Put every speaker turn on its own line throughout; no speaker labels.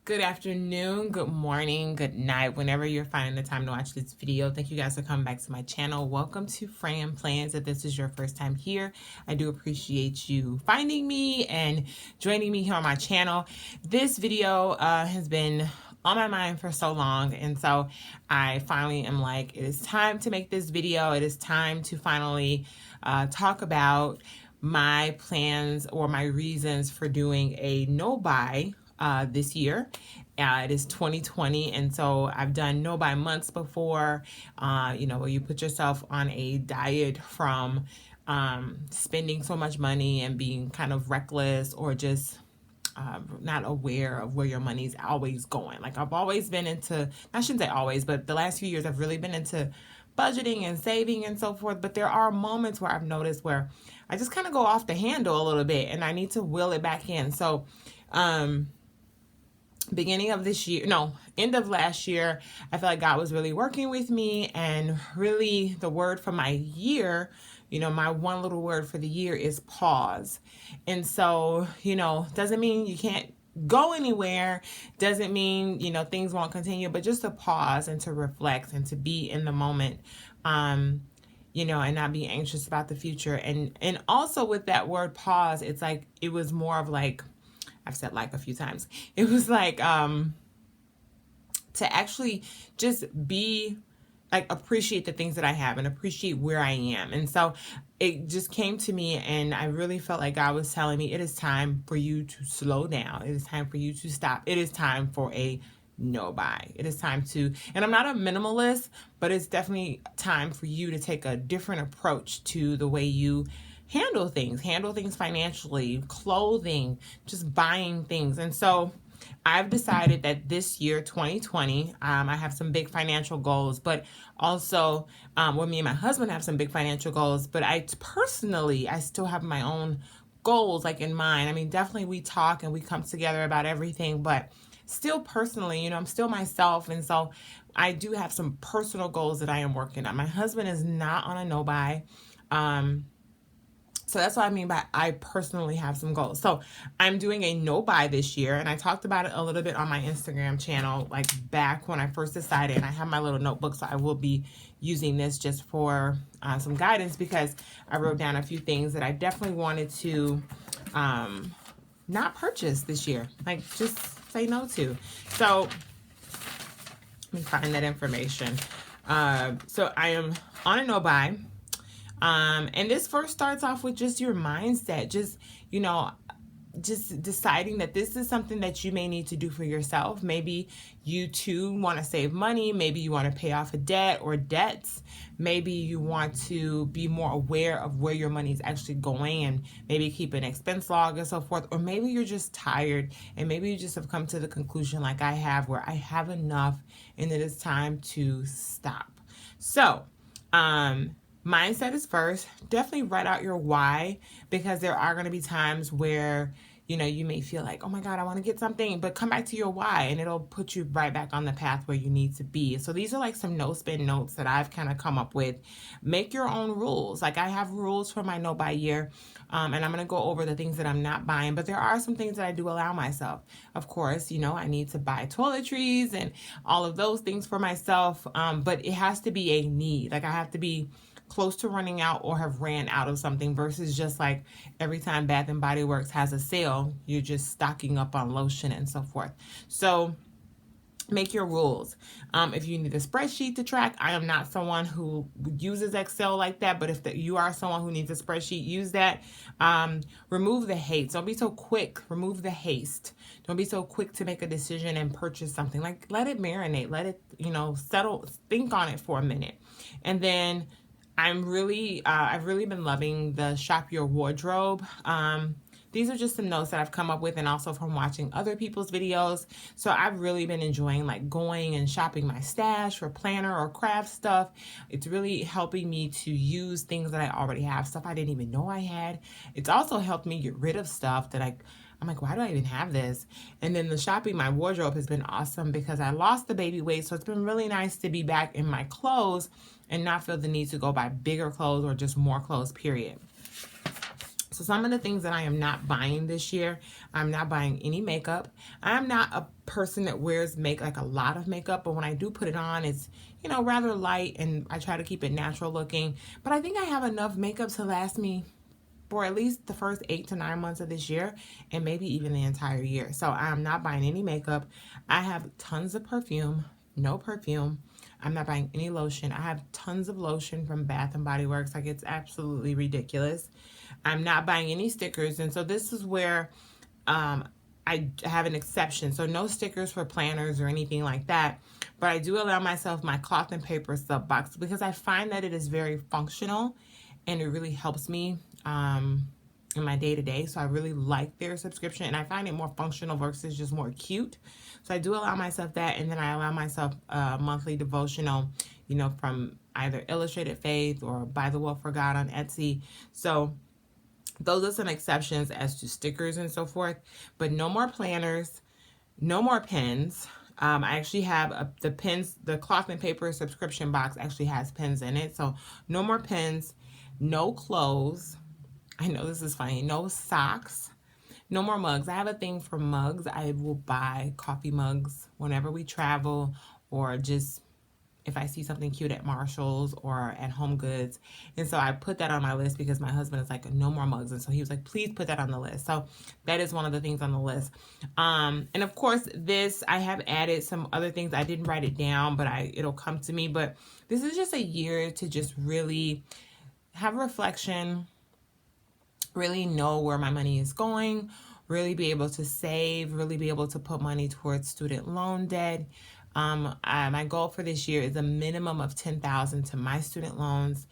Good afternoon, good morning, good night, whenever you're finding the time to watch this video. Thank you guys for coming back to my channel. Welcome to Fran Plans. If this is your first time here, I do appreciate you finding me and joining me here on my channel. This video has been on my mind for so long, and so I finally am like, it is time to make this video. It is time to finally talk about my plans or my reasons for doing a no buy this year. It is 2020, and so I've done no buy months before, where you put yourself on a diet from spending so much money and being kind of reckless or just not aware of where your money's always going. Like I've always been into, I shouldn't say always, but the last few years I've really been into budgeting and saving and so forth. But there are moments where I've noticed where I just kind of go off the handle a little bit and I need to wheel it back in. So, beginning of this year, end of last year, I feel like God was really working with me, and really the word for my year, my one little word for the year is pause. And so, doesn't mean you can't go anywhere, doesn't mean, things won't continue, but just to pause and to reflect and to be in the moment, and not be anxious about the future. And also with that word pause, it's like, it was more of like, I've said like a few times. It was like to actually just be like, appreciate the things that I have and appreciate where I am. And so it just came to me, and I really felt like God was telling me, it is time for you to slow down. It is time for you to stop. It is time for a no buy. It is time to, and I'm not a minimalist, but it's definitely time for you to take a different approach to the way you handle things financially, clothing, just buying things. And so I've decided that this year, 2020, I have some big financial goals, but also, me and my husband have some big financial goals, but I still have my own goals like in mind. I mean, definitely we talk and we come together about everything, but still personally, I'm still myself. And so I do have some personal goals that I am working on. My husband is not on a no buy. So that's what I mean by I personally have some goals. So I'm doing a no buy this year, and I talked about it a little bit on my Instagram channel, like back when I first decided, and I have my little notebook, so I will be using this just for some guidance, because I wrote down a few things that I definitely wanted to not purchase this year, like just say no to. So let me find that information. So I am on a no buy. And this first starts off with just your mindset, just deciding that this is something that you may need to do for yourself. Maybe you too want to save money. Maybe you want to pay off a debt or debts. Maybe you want to be more aware of where your money is actually going and maybe keep an expense log and so forth. Or maybe you're just tired, and maybe you just have come to the conclusion like I have, where I have enough and it is time to stop. So, mindset is first. Definitely write out your why, because there are going to be times where, you may feel like, oh my God, I want to get something, but come back to your why and it'll put you right back on the path where you need to be. So these are like some no spin notes that I've kind of come up with. Make your own rules. Like I have rules for my no buy year. And I'm going to go over the things that I'm not buying, but there are some things that I do allow myself. Of course, I need to buy toiletries and all of those things for myself. But it has to be a need. Like I have to be close to running out or have ran out of something, versus just like every time Bath and Body Works has a sale, you're just stocking up on lotion and so forth. So make your rules. If you need a spreadsheet to track, I am not someone who uses Excel like that, but if you are someone who needs a spreadsheet, use that. Remove the hate. Don't be so quick. Remove the haste. Don't be so quick to make a decision and purchase something. Like let it marinate. Let it, settle. Think on it for a minute. And then I've really been loving the Shop Your Wardrobe. These are just some notes that I've come up with, and also from watching other people's videos. So I've really been enjoying like going and shopping my stash for planner or craft stuff. It's really helping me to use things that I already have, stuff I didn't even know I had. It's also helped me get rid of stuff that I'm like, why do I even have this? And then the shopping my wardrobe has been awesome, because I lost the baby weight. So it's been really nice to be back in my clothes and not feel the need to go buy bigger clothes or just more clothes, period. So some of the things that I am not buying this year, I'm not buying any makeup. I'm not a person that wears like a lot of makeup, but when I do put it on, it's, you know, rather light, and I try to keep it natural looking. But I think I have enough makeup to last me for at least the first 8 to 9 months of this year, and maybe even the entire year. So I'm not buying any makeup. I have tons of perfume, no perfume. I'm not buying any lotion. I have tons of lotion from Bath and Body Works. Like, it's absolutely ridiculous. I'm not buying any stickers. And so this is where I have an exception. So no stickers for planners or anything like that. But I do allow myself my cloth and paper sub box because I find that it is very functional and it really helps me in my day-to-day. So I really like their subscription, and I find it more functional versus just more cute. So I do allow myself that, and then I allow myself a monthly devotional, you know, from either Illustrated Faith or By the Will for God on Etsy. So those are some exceptions as to stickers and so forth, but no more planners, no more pens. I actually have the pens, the cloth and paper subscription box actually has pens in it. So no more pens, no clothes. I know this is funny. No socks, no more mugs. I have a thing for mugs. I will buy coffee mugs whenever we travel, or just if I see something cute at Marshall's or at Home Goods. And so I put that on my list because my husband is like, no more mugs. And so he was like, please put that on the list. So that is one of the things on the list. And of course, I have added some other things. I didn't write it down, but it'll come to me. But this is just a year to just really have reflection, really know where my money is going, really be able to save, really be able to put money towards student loan debt. My goal for this year is a minimum of $10,000 to my student loans.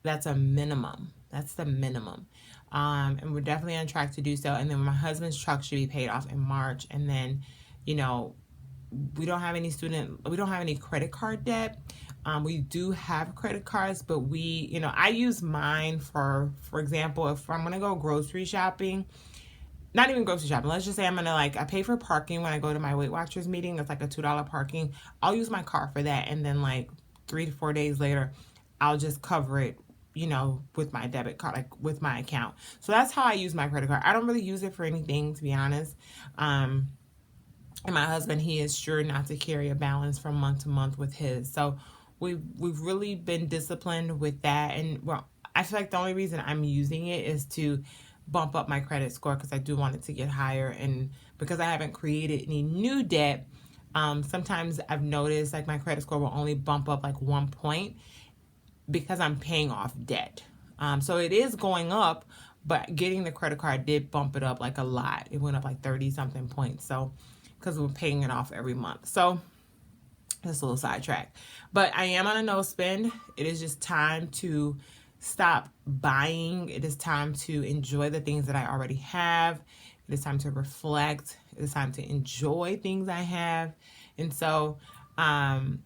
That's a minimum. That's the minimum. And we're definitely on track to do so. And then my husband's truck should be paid off in March. And then, you know, we don't have any credit card debt. We do have credit cards, but I use mine for example, if I'm going to go grocery shopping, not even grocery shopping. Let's just say I pay for parking when I go to my Weight Watchers meeting. It's like a $2 parking. I'll use my car for that. And then like 3 to 4 days later, I'll just cover it, you know, with my debit card, like with my account. So that's how I use my credit card. I don't really use it for anything, to be honest. And my husband, he is sure not to carry a balance from month to month with his. So we've really been disciplined with that. And well, I feel like the only reason I'm using it is to bump up my credit score because I do want it to get higher. And because I haven't created any new debt, sometimes I've noticed like my credit score will only bump up like 1 point because I'm paying off debt. So it is going up, but getting the credit card did bump it up like a lot. It went up like 30 something points. So because we're paying it off every month. So that's a little sidetrack. But I am on a no spend. It is just time to stop buying. It is time to enjoy the things that I already have. It is time to reflect. It is time to enjoy things I have. And so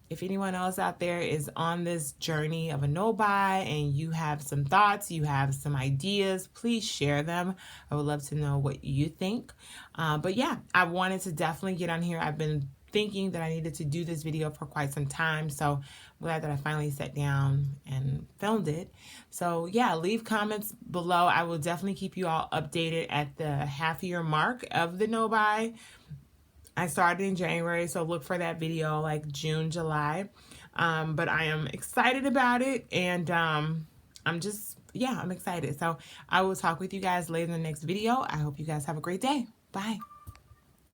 if anyone else out there is on this journey of a no-buy and you have some thoughts, you have some ideas, please share them. I would love to know what you think. But yeah, I wanted to definitely get on here. I've been thinking that I needed to do this video for quite some time. So I'm glad that I finally sat down and filmed it. So yeah, leave comments below. I will definitely keep you all updated at the half-year mark of the no-buy. I started in January, so look for that video like June, July. But I am excited about it, and I'm excited. So I will talk with you guys later in the next video. I hope you guys have a great day. Bye.